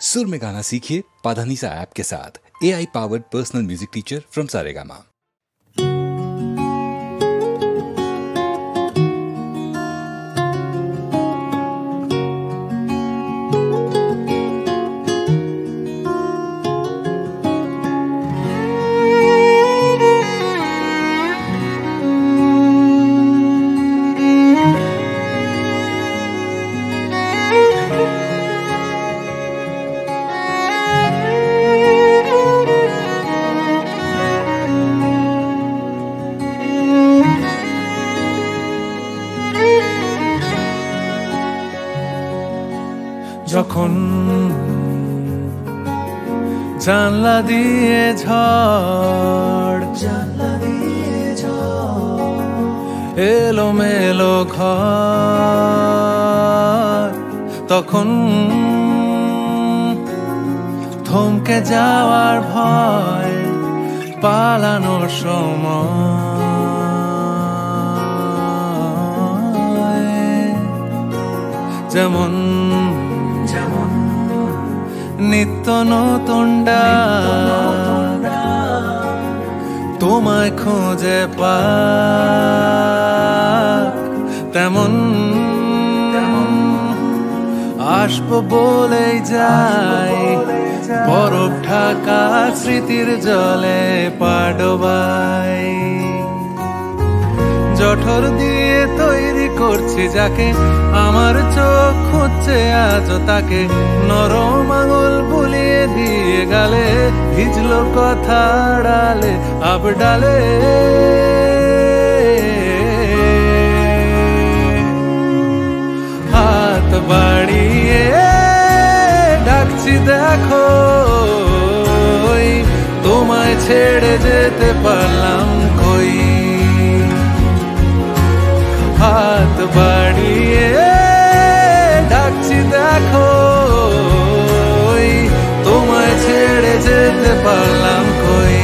सुर में गाना सीखिए पाधानीसा ऐप के साथ। AI powered personal music teacher from Saregama. যখন জানলা দিয়ে ঝড় এলোমেলো ঘর, তখন থমকে যাওয়ার ভয়, পালানোর সময় যেমন নিত্য নতুন তোমায় খোঁজে পাক, তেমন আসবো বলেই যাই বরফ ঢাকা স্মৃতির জলে পাডোবাই। জঠর দিয়ে তৈরি করছি যাকে, আমার চোখ খুঁজছে আজও তাকে, নরম আঙুল বুলিয়ে দিয়ে গালে, ভিজলো কথা ডালে আবডালে। হাত বাড়িয়ে ডাকছি দেখো, তোমায় ছেড়ে যেতে পারলাম কই। হাত বাড়িয়ে ডাকছি দেখো, তোমায় ছেড়ে যেতে পারলাম কই।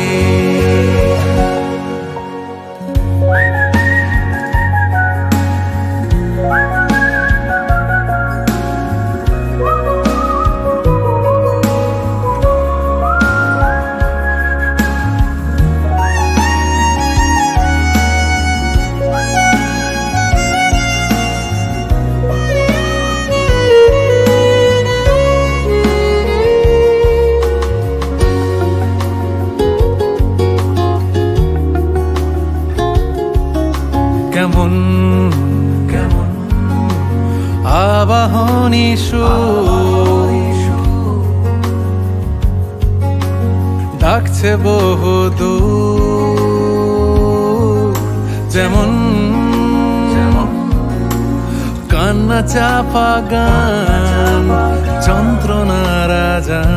কেমন আবাহনী ডাকছে বহুদূর, যেমন কান্না চাপা গান যন্ত্রণার আজান,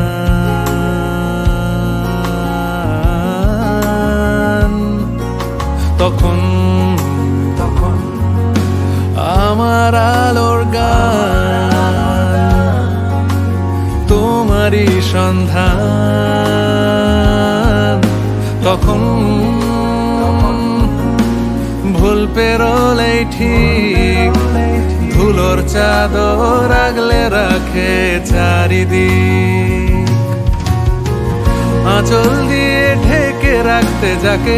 তখন আমার আলোর গান তোমারই সন্ধান, তখন ভুল পেরোলেই ঠিক ধুলোর চাদর আগলে রাখে চারিদিক। আঁচল দিয়ে ঢেকে রাখতে যাকে,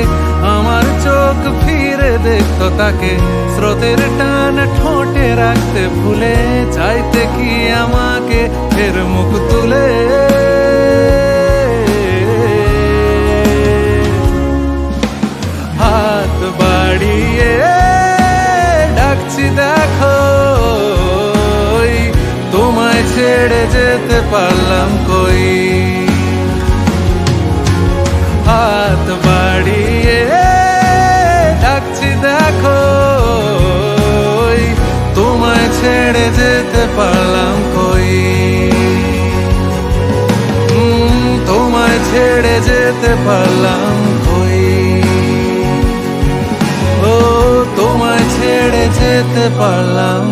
আমার চোখ ফিরে দেখতো তাকে, স্রোতের টান ঠোঁটে রাখতে ভুলে, চাইতে কি আমাকে ফের মুখ তুলে। হাত বাড়িয়ে ডাকছি দেখো, তোমায় ছেড়ে যেতে পারলাম কই। হাত বাড়িয়ে ডাকছি দেখো, তোমায় ছেড়ে যেতে পারলাম কই। তোমায় ছেড়ে যেতে পারলাম কই। ও তোমায় ছেড়ে যেতে পারলাম।